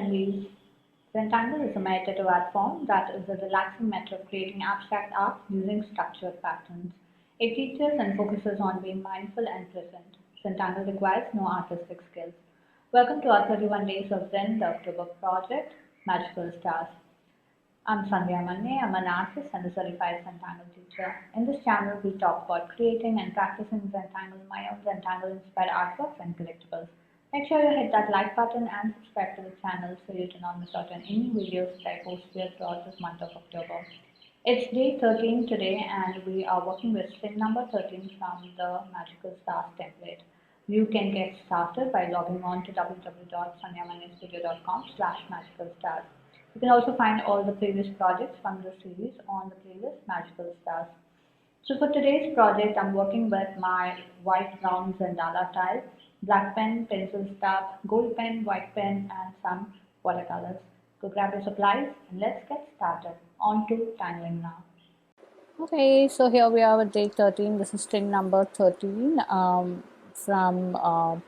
friendly. Tangle is a meditative art form that is a relaxing method of creating abstract art using structured patterns. It teaches and focuses on being mindful and present. Tangle requires no artistic skills. Welcome to our 31 Days of Zen, the October project, Magical Stars. I'm Sandhya Manne. I'm an artist and a certified Zentangle teacher. In this channel, we talk about creating and practicing Zentangle, my own Zentangle inspired artworks and collectibles. Make sure you hit that like button and subscribe to the channel so you do not miss out on any videos that I post here throughout this month of October. It's day 13 today, and we are working with string number 13 from the Magical Stars template. You can get started by logging on to www.sandhyamannestudio.com/magicalstars. You can also find all the previous projects from the series on the playlist Magical Stars. So for today's project, I'm working with my white, browns and Dala tiles, black pen, pencil stub, gold pen, white pen, and some watercolors. Go grab your supplies and let's get started. On to tangling now. Okay, so here we are with day 13. This is string number 13 from our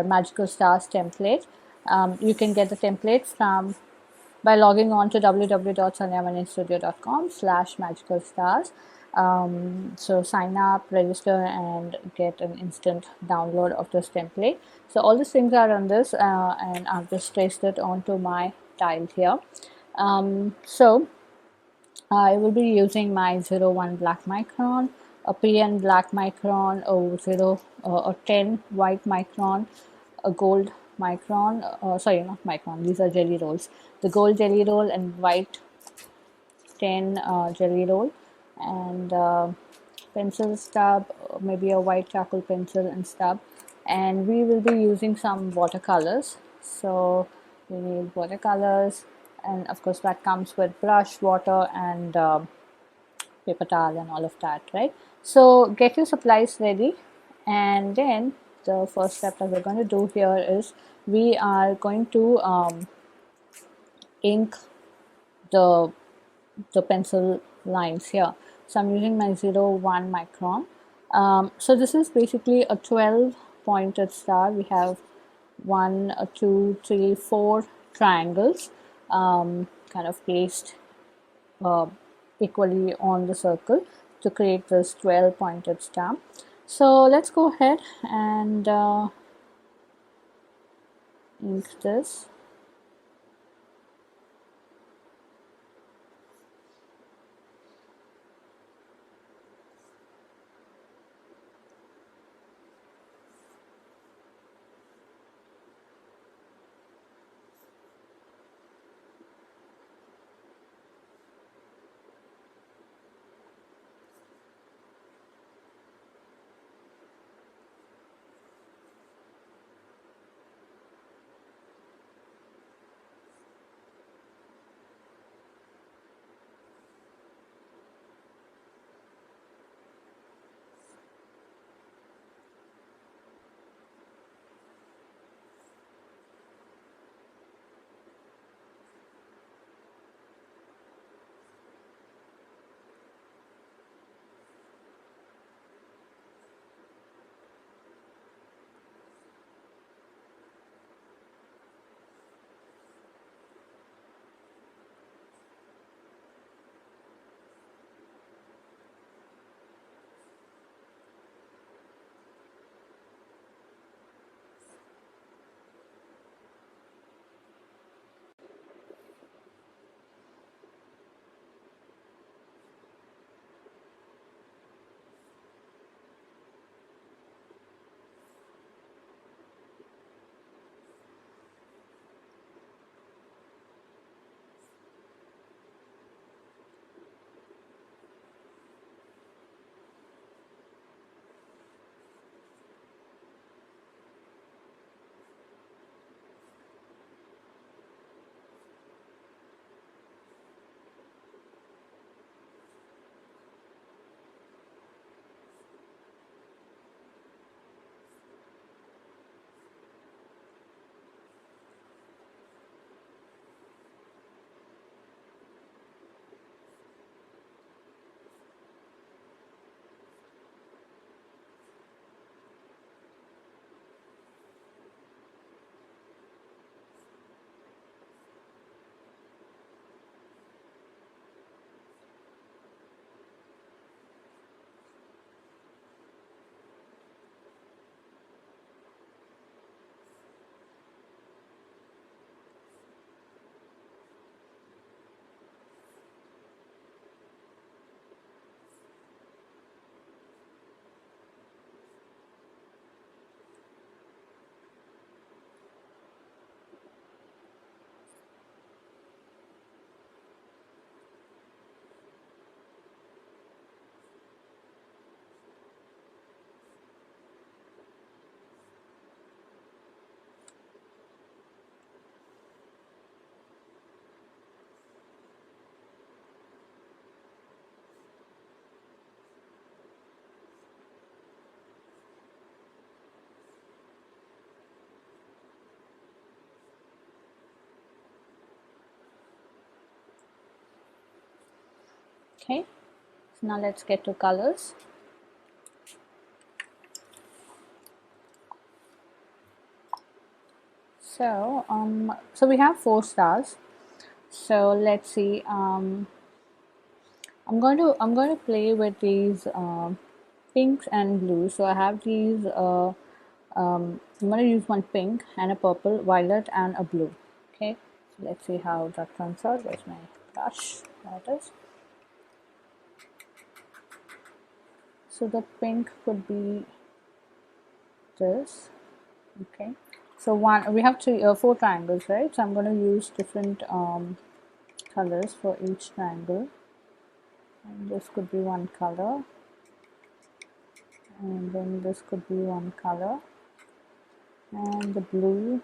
Magical Stars template. You can get the template from by logging on to www.sandhyamannestudio.com/magicalstars. So sign up, register, and get an instant download of this template. So all the strings are on this, and I've just traced it onto my tile here. So I will be using my 01 black micron, a PN black micron, a 10 white micron, a gold micron, sorry, not micron, these are jelly rolls. The gold jelly roll and white 10 jelly roll, and pencil stub, maybe a white charcoal pencil and stub. And we will be using some watercolors. So we need watercolors, and of course that comes with brush, water, and paper towel and all of that, right? So get your supplies ready, and then the first step that we're going to do here is we are going to ink the pencil lines here. So I'm using my 01 micron. So this is basically a 12 pointed star. We have 1, 2, 3, 4 triangles kind of placed equally on the circle to create this 12 pointed star. So let's go ahead and ink this. Okay, so now let's get to colors. So we have 4 stars. So let's see. I'm going to play with these pinks and blues. So I have these. I'm going to use one pink and a purple, violet, and a blue. Okay. So let's see how that turns out. Where's my brush? There it is. So the pink could be this. Okay. So we have 4 triangles, right? So I'm going to use different colors for each triangle. And this could be one color, and then this could be one color, and the blue,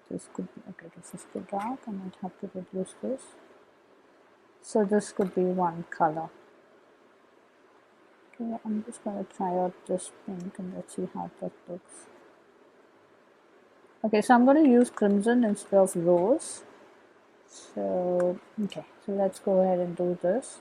this could be, okay, this is too dark, I might have to reduce this. So this could be one color. Okay, I'm just going to try out this pink and let's see how that looks. Okay, so I'm going to use crimson instead of rose. So okay, so let's go ahead and do this.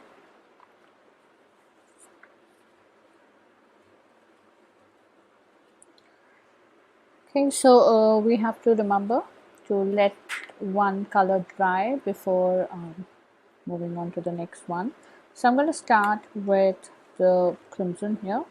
Okay, so we have to remember to let one color dry before moving on to the next one. So I'm going to start with the crimson here.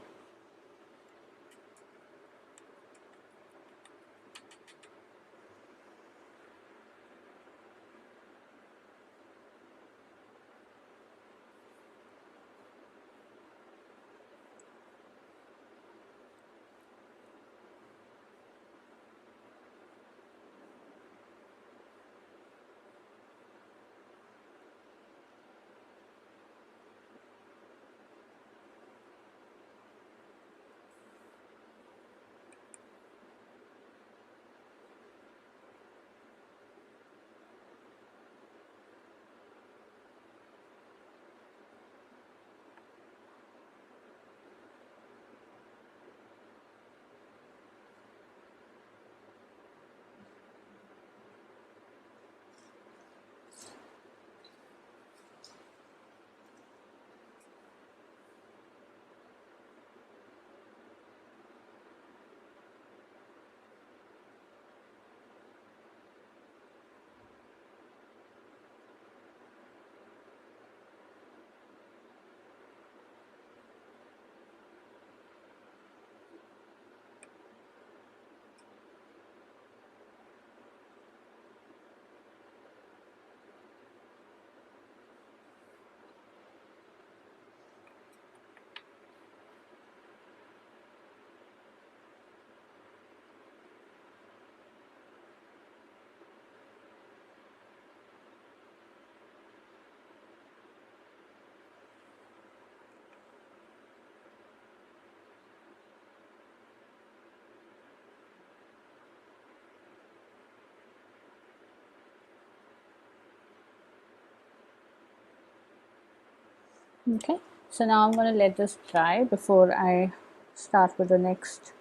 Okay, so now I'm going to let this dry before I start with the next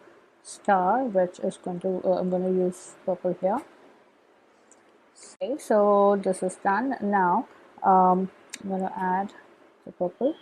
star, which is going to, I'm going to use purple here. Okay, so this is done. Now I'm going to add the purple.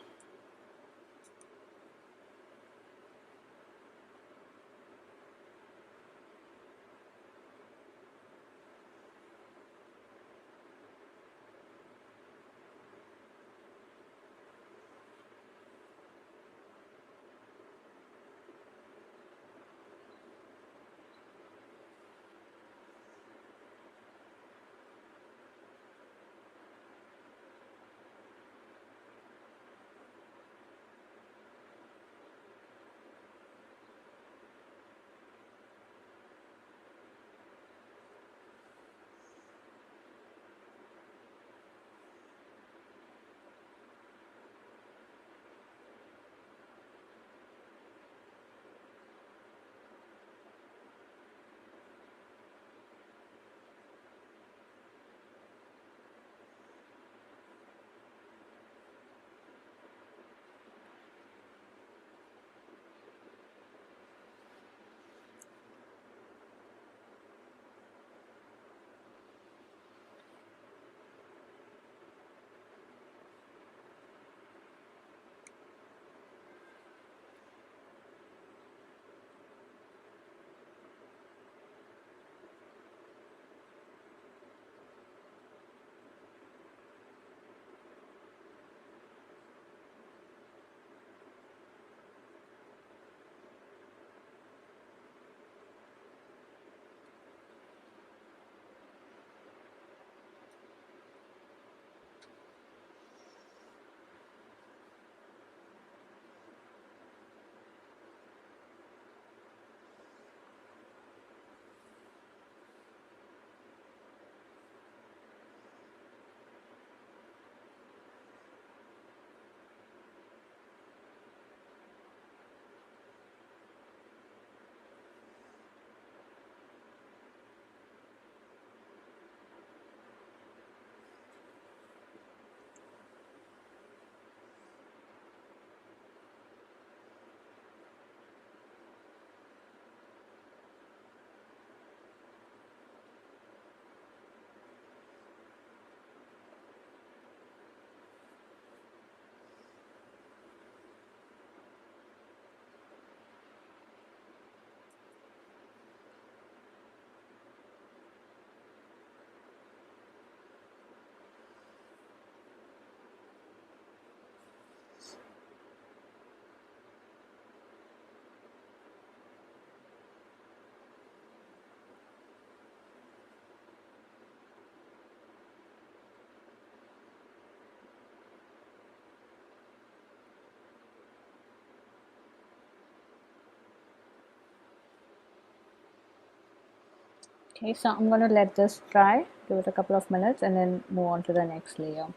Okay, so I'm going to let this dry, give it a couple of minutes, and then move on to the next layer.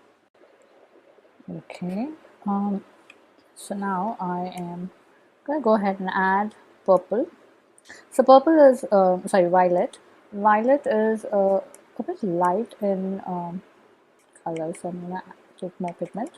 Okay, so now I am going to go ahead and add purple. So purple is, sorry, violet. Violet is a bit light in color, so I'm going to take more pigment.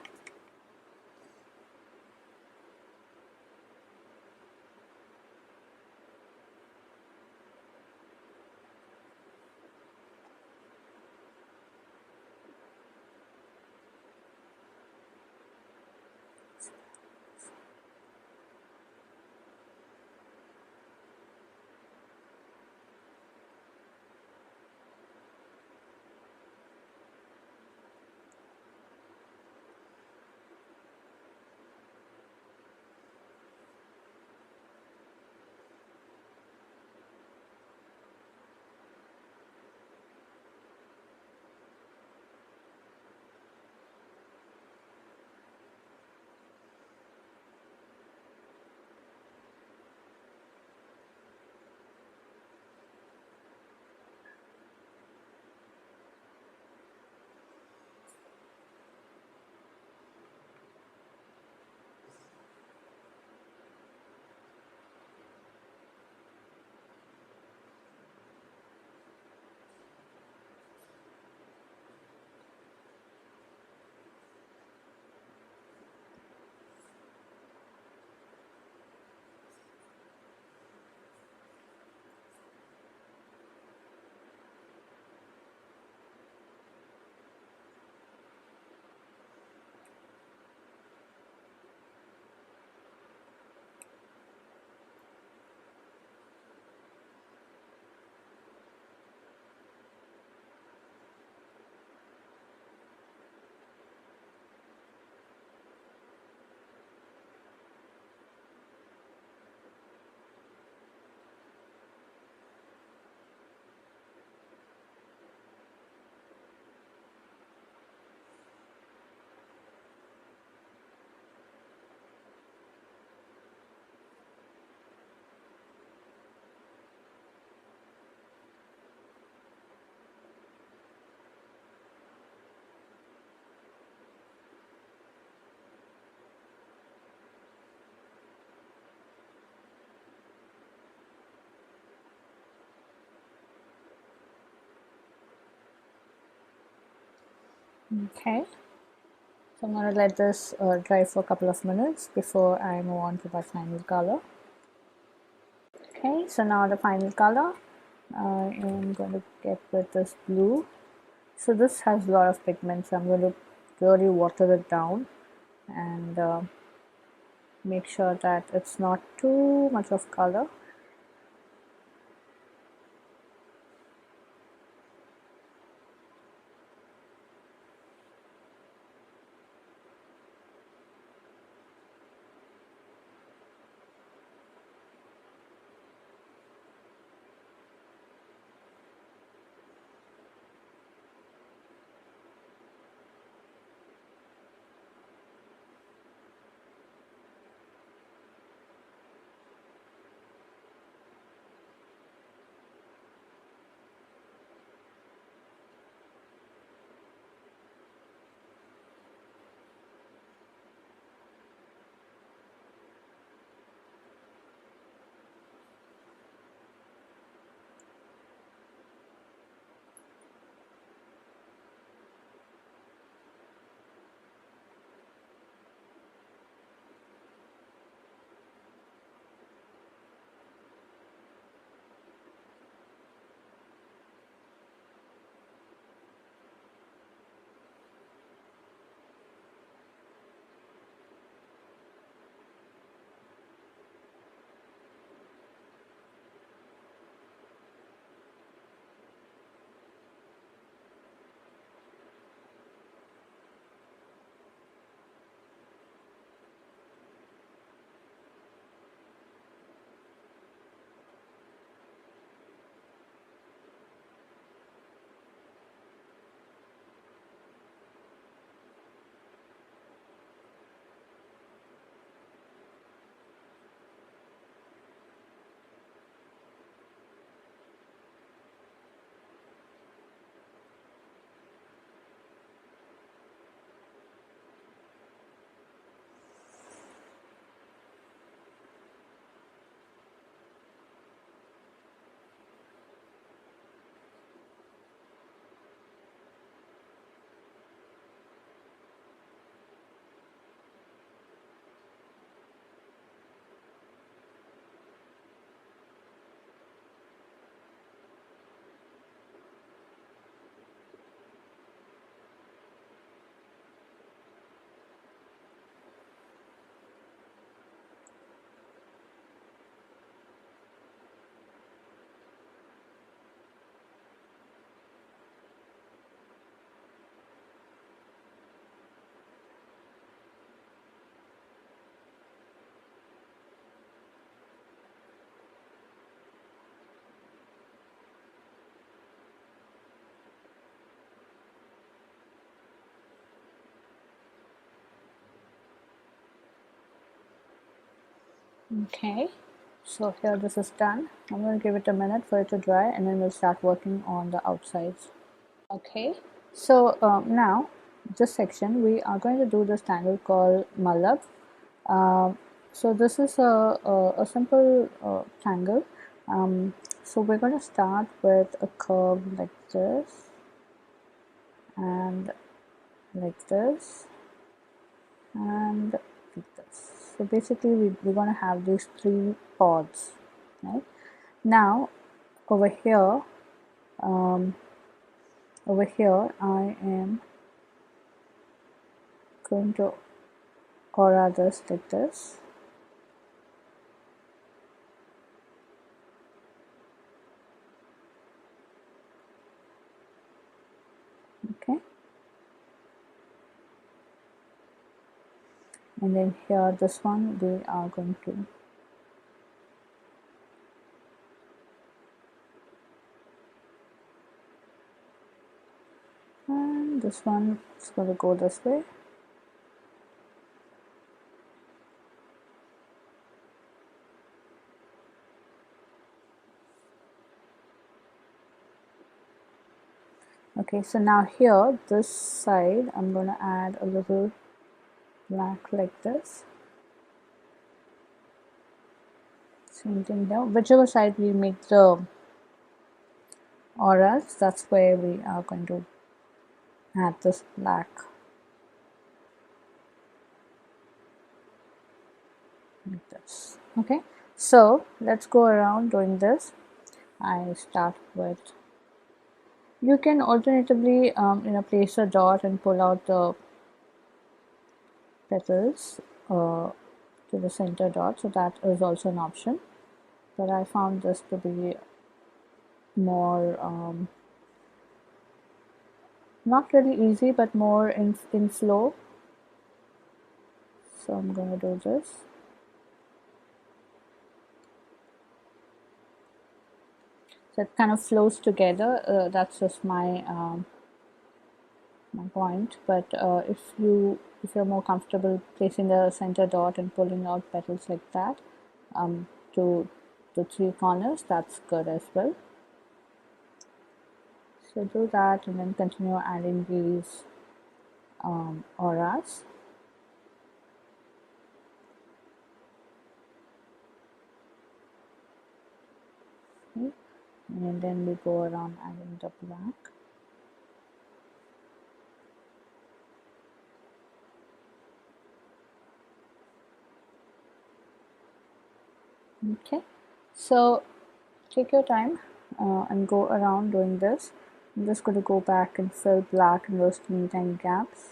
Okay, so I'm going to let this dry for a couple of minutes before I move on to the final color. Okay, so now the final color, I am going to get with this blue. So this has a lot of pigment, so I'm going to really water it down and make sure that it's not too much of color. Okay, so here this is done. I'm going to give it a minute for it to dry, and then we'll start working on the outsides. Okay, so now this section we are going to do this tangle called Malb. So this is a simple tangle. So we're going to start with a curve like this and like this and like this. So basically we're going to have these three pods, right? Now over here, um, I am going to aura this like this. Okay, and then here this one we are going to and this one is going to go this way. Okay, so now here this side I'm going to add a little black like this. Same thing there. Whichever side we make the auras, that's where we are going to add this black. Like this. Okay, so let's go around doing this. I start with, you can alternatively place a dot and pull out the petals to the center dot, so that is also an option, but I found this to be more not really easy but more in flow, so I'm going to do this. So it kind of flows together. That's just my my point, but if you're more comfortable placing the center dot and pulling out petals like that to the three corners, that's good as well. So do that and then continue adding these auras. Okay. And then we go around adding the black. Okay, so take your time and go around doing this. I'm just going to go back and fill black in those teeny tiny gaps.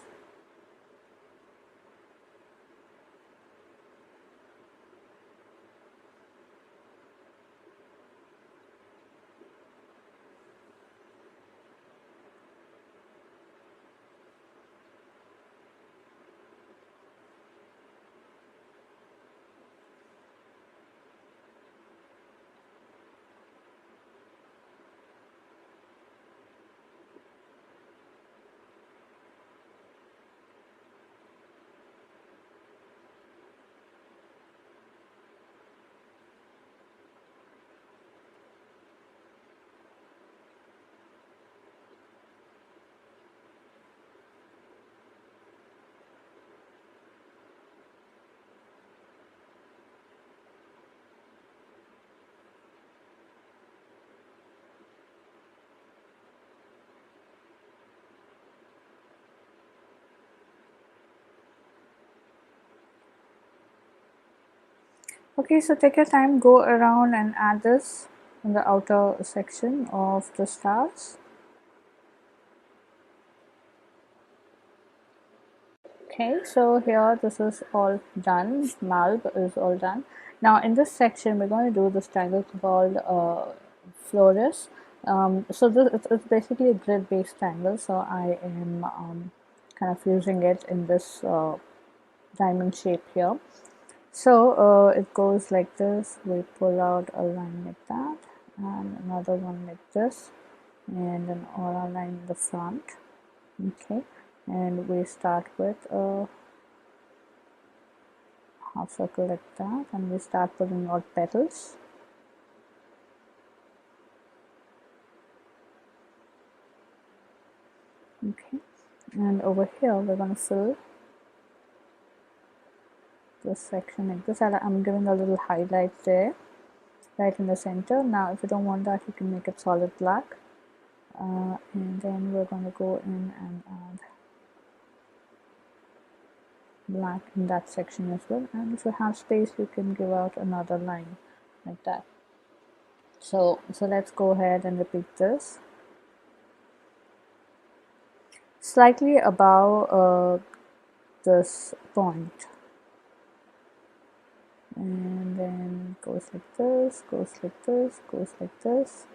Okay, so take your time, go around and add this in the outer section of the stars. Okay, so here this is all done. Malb is all done. Now in this section, we're going to do this tangle called Florious. So it's basically a grid-based tangle. So I am kind of using it in this diamond shape here. So it goes like this. We pull out a line like that, and another one like this, and an aura line in the front. Okay, and we start with a half circle like that, and we start putting out petals. Okay, and over here we're going to fill this section like this. I'm giving a little highlight there right in the center. Now if you don't want that, you can make it solid black, and then we're going to go in and add black in that section as well, and if you have space you can give out another line like that. So let's go ahead and repeat this. Slightly above this point, and then goes like this, goes like this, goes like this.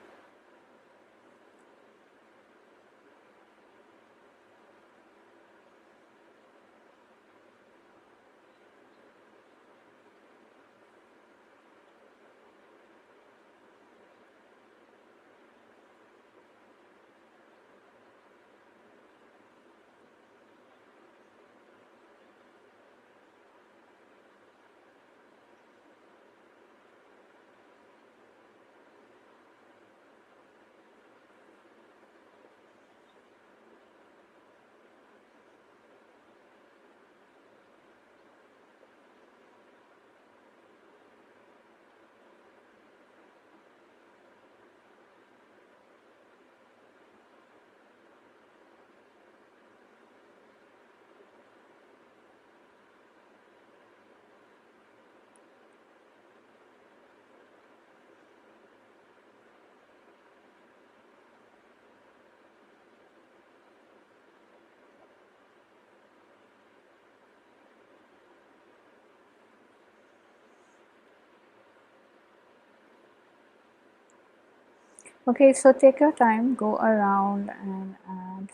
Okay, so take your time, go around and add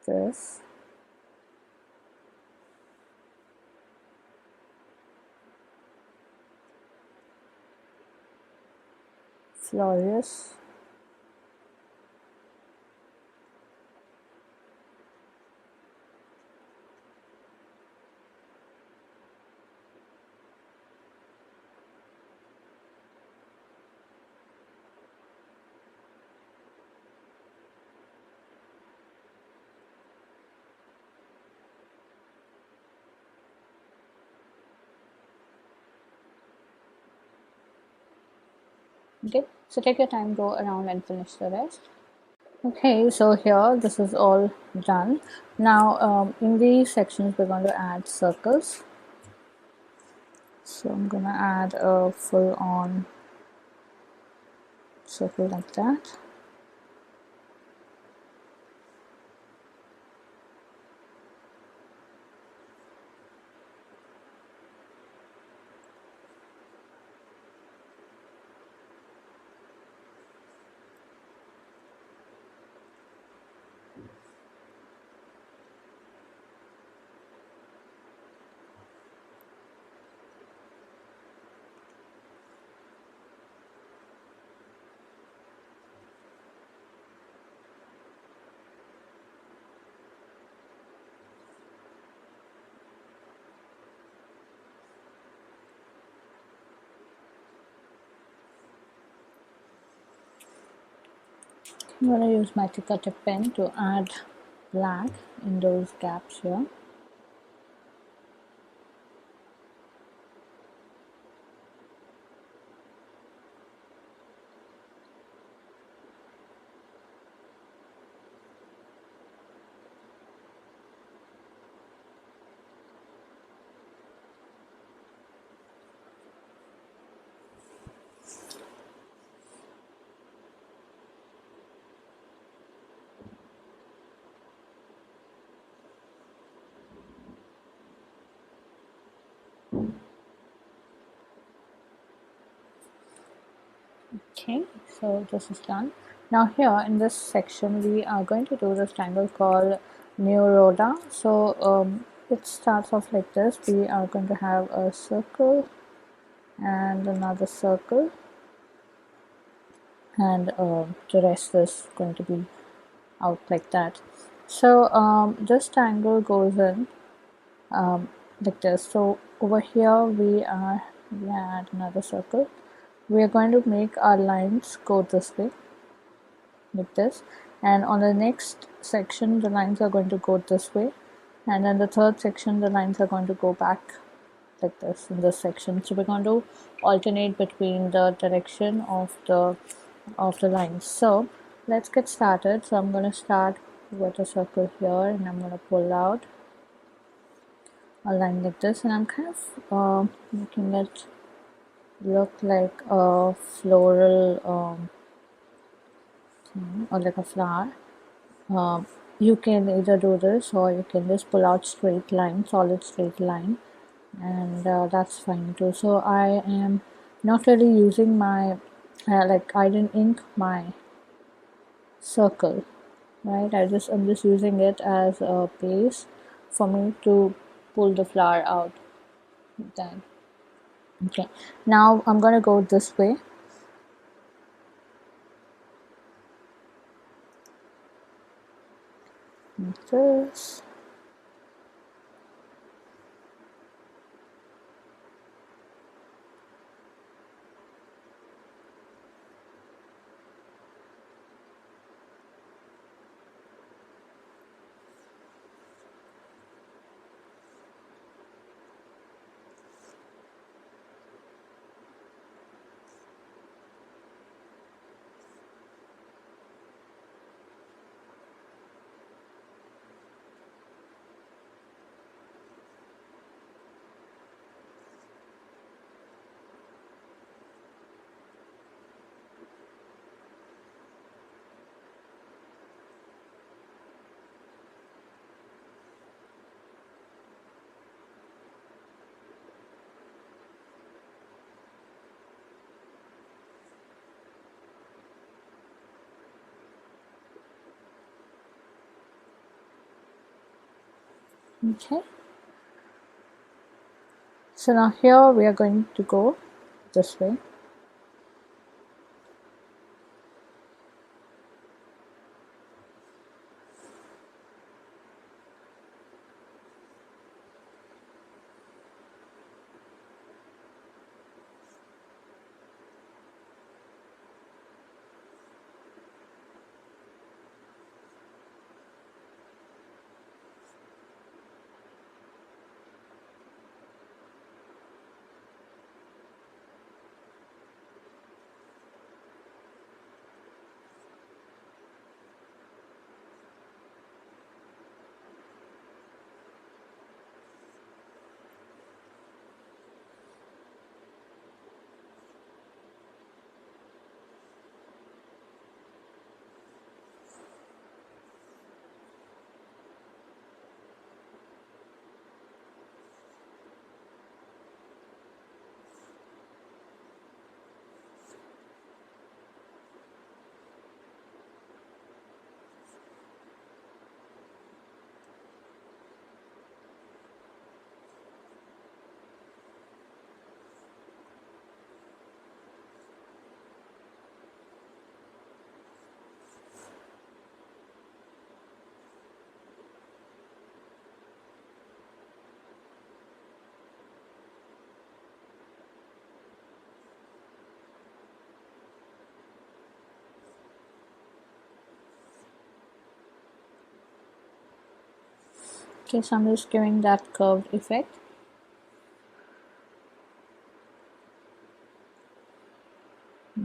this. Florious. Okay, so take your time, go around and finish the rest. Okay, so here this is all done. Now in these sections we're going to add circles. So I'm going to add a full on circle like that. I'm going to use my Micron pen to add black in those gaps here. Okay, so this is done. Now here in this section we are going to do this tangle called NIURODA. So it starts off like this. We are going to have a circle and another circle, and the rest is going to be out like that. So this tangle goes in like this. So over here we add another circle. We are going to make our lines go this way, like this, and on the next section the lines are going to go this way, and then the third section the lines are going to go back like this in this section. So we're going to alternate between the direction of the lines. So let's get started. So I'm going to start with a circle here, and I'm going to pull out a line like this, and I'm kind of making it look like a floral thing, or like a flower. You can either do this, or you can just pull out straight line, solid straight line, and that's fine too. So I am not really using my like I didn't ink my circle, right? I'm just using it as a base for me to pull the flower out. Then okay, now I'm gonna go this way. Like this. Okay, so now here we are going to go this way. Okay, so I'm just giving that curved effect.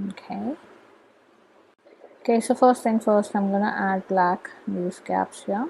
Okay. Okay, so first thing first, I'm gonna add black in these gaps here.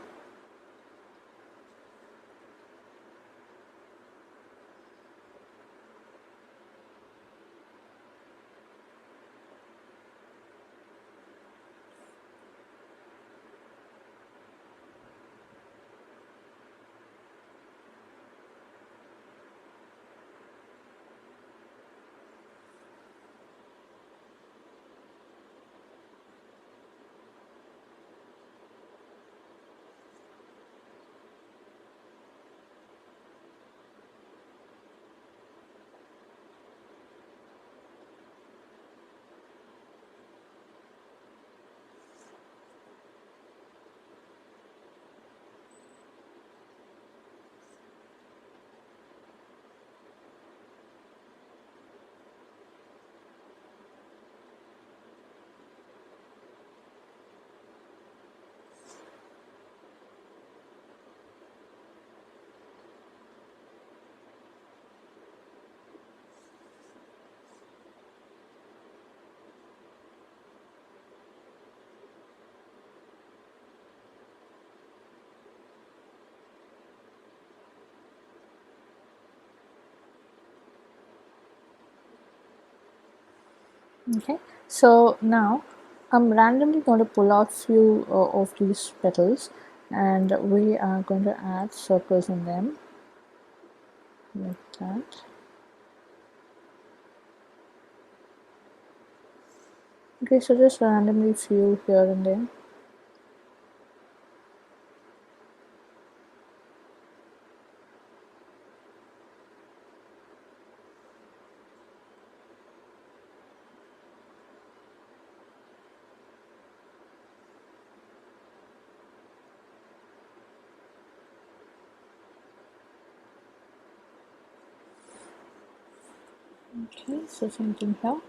Okay, so now I'm randomly going to pull out few of these petals, and we are going to add circles in them like that. Okay, so just randomly few here and there. Okay, so same thing here.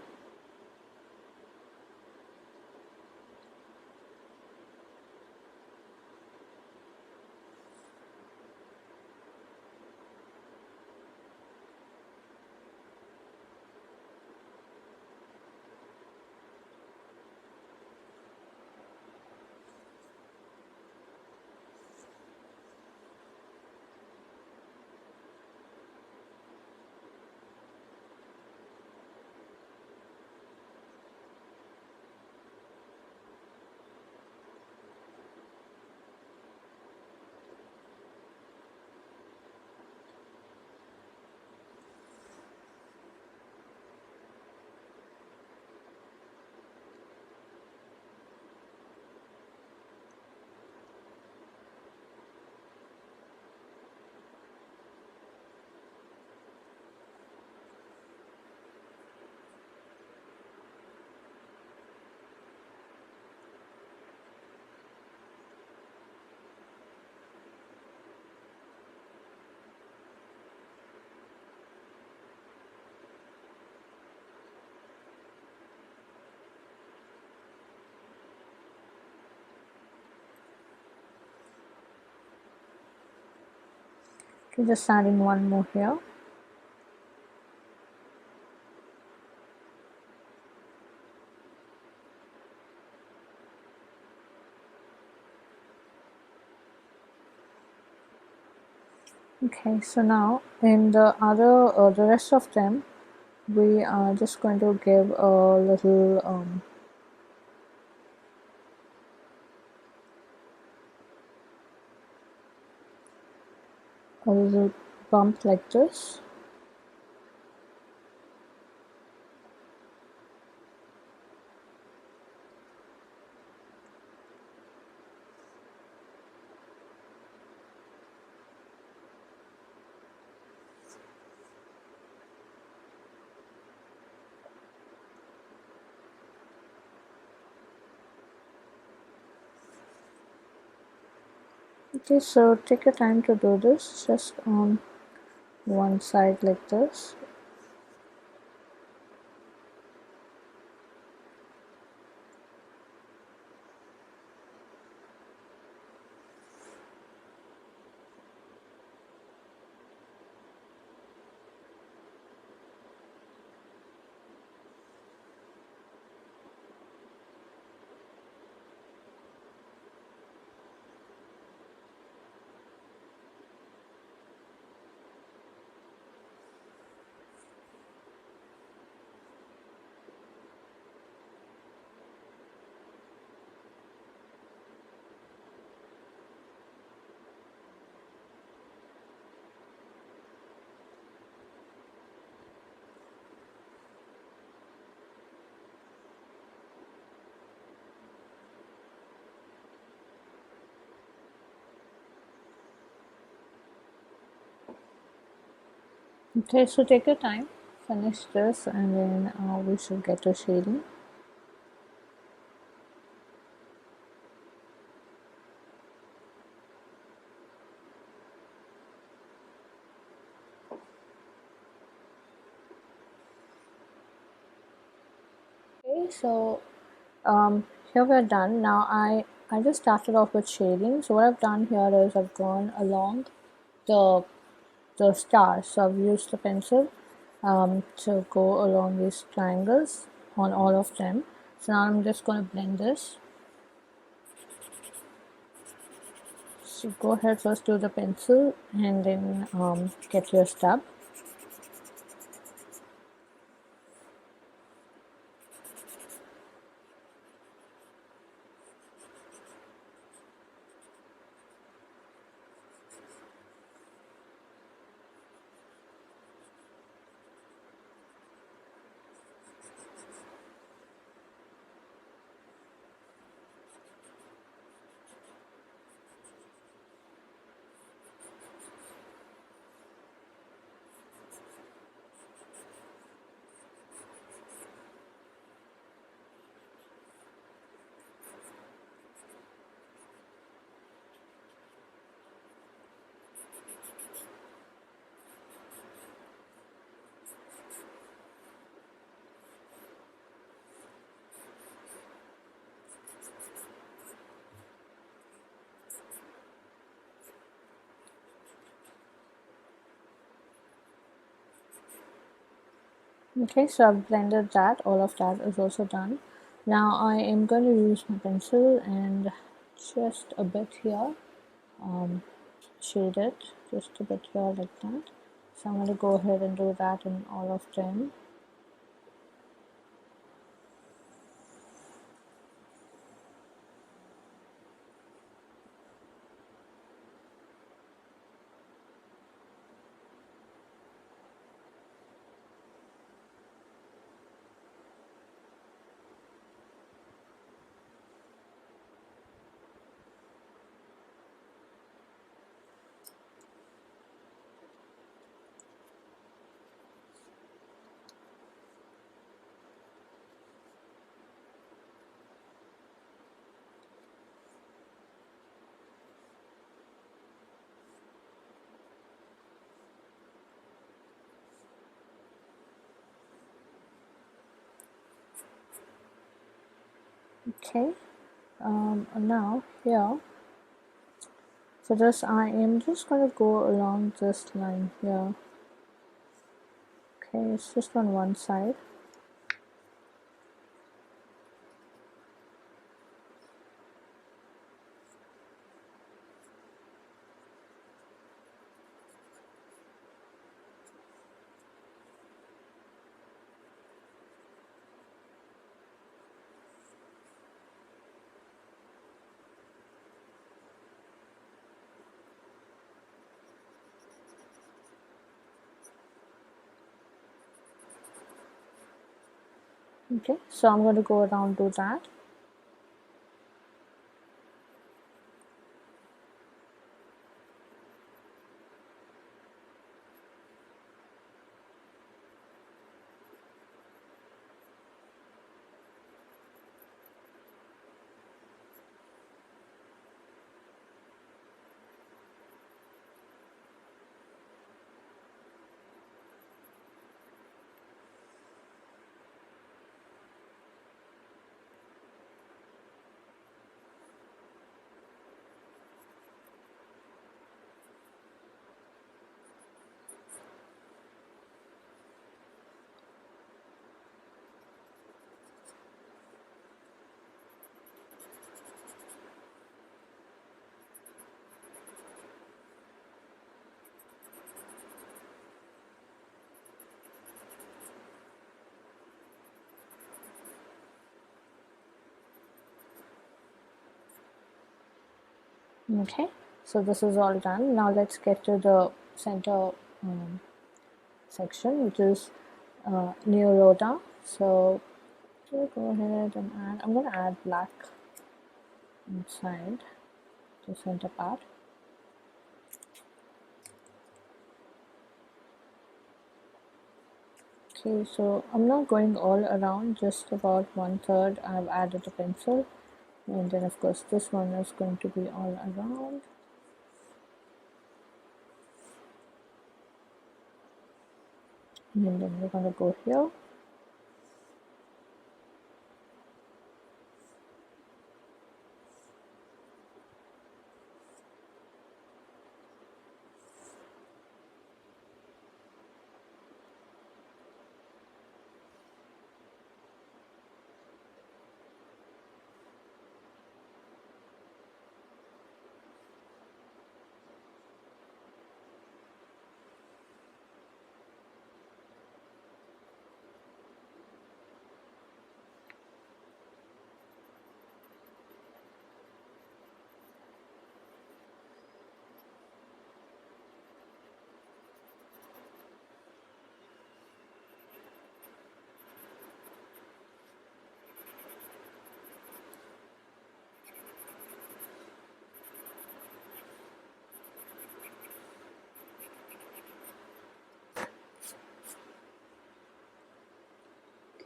Okay, just adding one more here. Okay, so now in the rest of them, we are just going to give a little bump like this. Okay, so take your time to do this, just on one side like this. Okay, so take your time, finish this, and then we should get to shading. Okay, so here we're done. Now I just started off with shading. So what I've done here is I've gone along the the stars. So I've used the pencil to go along these triangles on all of them. So now I'm just going to blend this. So go ahead, first do the pencil and then get your stub. Okay, so I've blended that, all of that is also done. Now I am going to use my pencil and just a bit here, shade it just a bit here like that. So I'm going to go ahead and do that in all of them. Okay, now here, for this I am just going to go along this line here. Okay, it's just on one side. Okay, so I'm going to go around do that. Okay, so this is all done. Now let's get to the center section, which is NIURODA. So we'll go ahead and add, I'm going to add black inside the center part. Okay, so I'm not going all around, just about 1/3 I've added a pencil, and then of course this one is going to be all around. And then we're going to go here.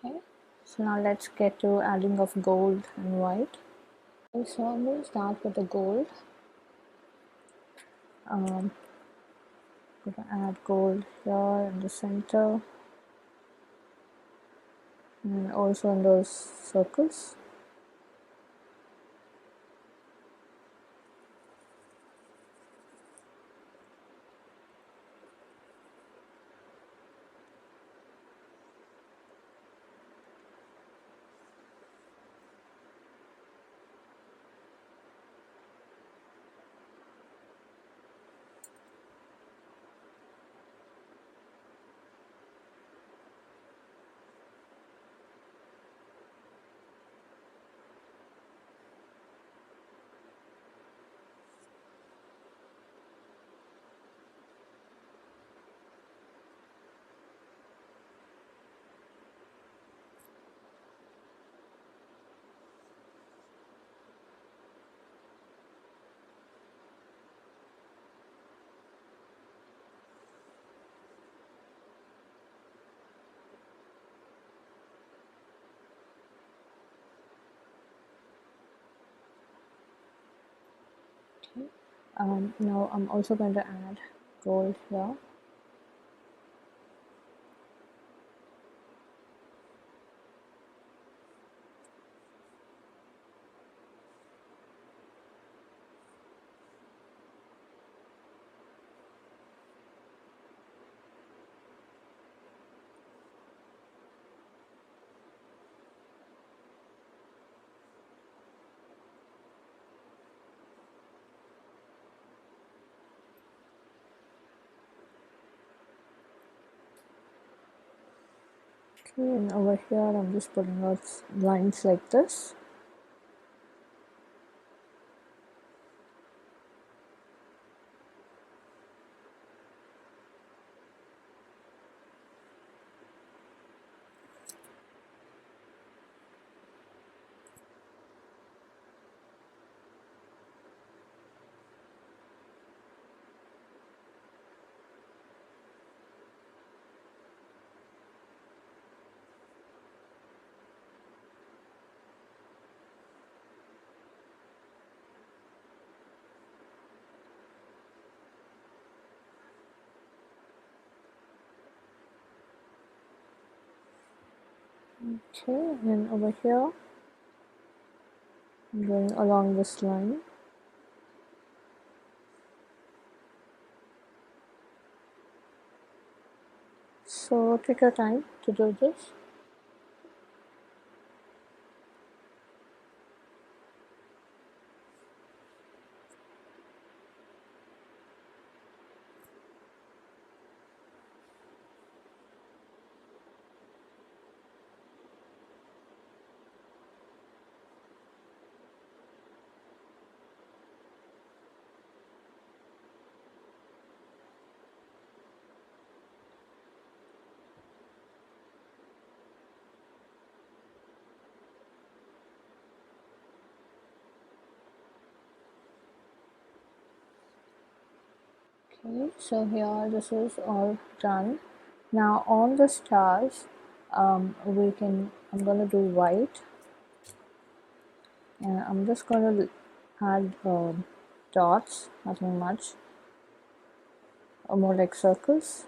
Okay, so now let's get to adding of gold and white. Okay, so I'm going to start with the gold. I'm going to add gold here in the center and also in those circles. Okay. Now I'm also going to add gold here. Okay, and over here I'm just putting out lines like this. Okay, and over here I'm going along this line. So take your time to do this. Okay, so here this is all done. Now on the stars, I'm gonna do white, and I'm just gonna add dots, nothing much, or more like circles.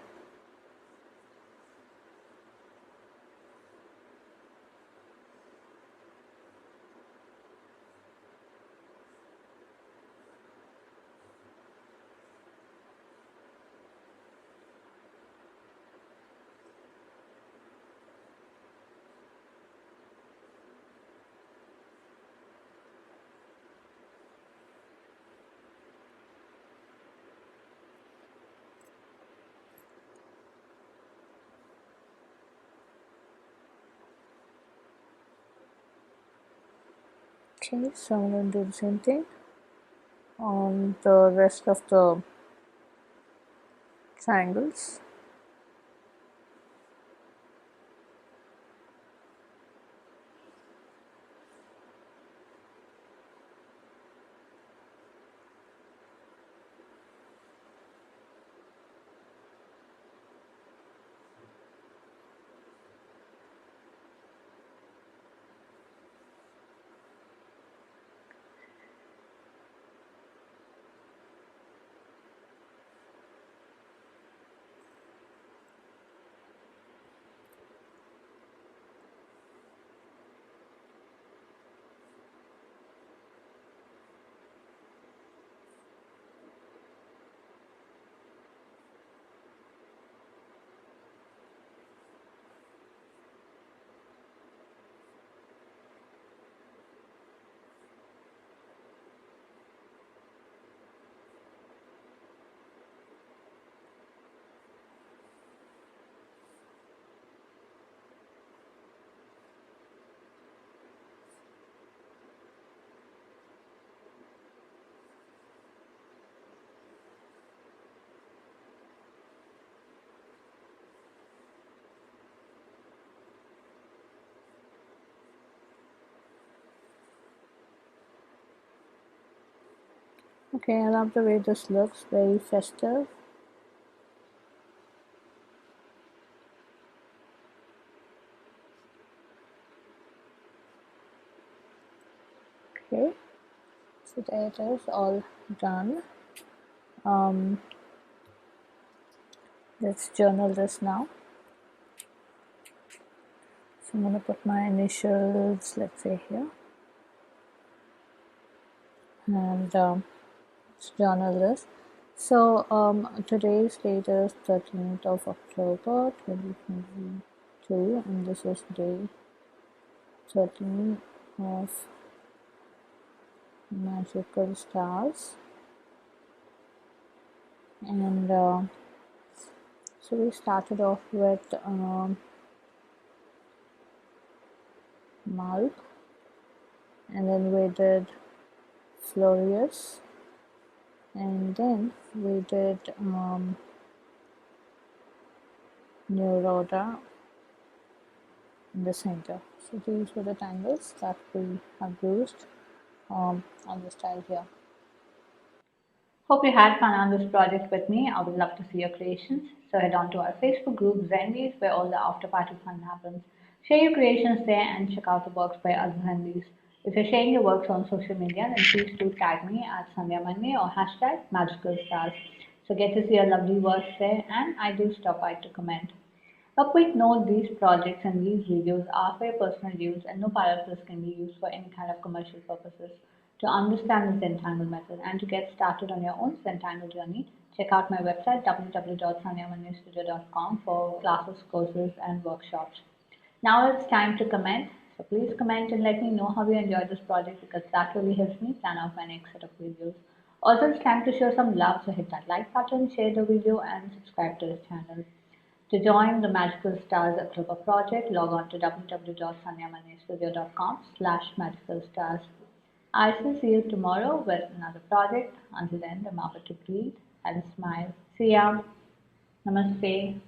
Okay, so I'm going to do the same thing on the rest of the triangles. Okay, I love the way this looks, very festive. Okay, So there it is, all done. Um, let's journal this now. So I'm going to put my initials, let's say here, and let's journal this. So today's date is 13th of October 2022, and this is day 13 of Magical Stars. And so we started off with Malb, and then we did Florious, and then we did NIURODA in the center. So these were the tangles that we have used on this tile here. Hope you had fun on this project with me. I would love to see your creations. So head on to our Facebook group Zendies, where all the after party fun happens. Share your creations there and check out the works by other Zendies. If you're sharing your works on social media, then please do tag me at Sandhya Manne or hashtag MagicalStars. So get to see your lovely works there, and I do stop by to comment. A quick note, these projects and these videos are for your personal use and no part of this can be used for any kind of commercial purposes. To understand the Zentangle method and to get started on your own Zentangle journey, check out my website www.sandhyamannestudio.com for classes, courses and workshops. Now it's time to comment. So please comment and let me know how you enjoyed this project because that really helps me plan out my next set of videos. Also, it's time to show some love, so hit that like button, share the video and subscribe to this channel. To join the Magical Stars Inktober project, log on to www.sandhyamannestudio.com/magicalstars. I shall see you tomorrow with another project. Until then, remember to breathe and smile. See ya. Namaste.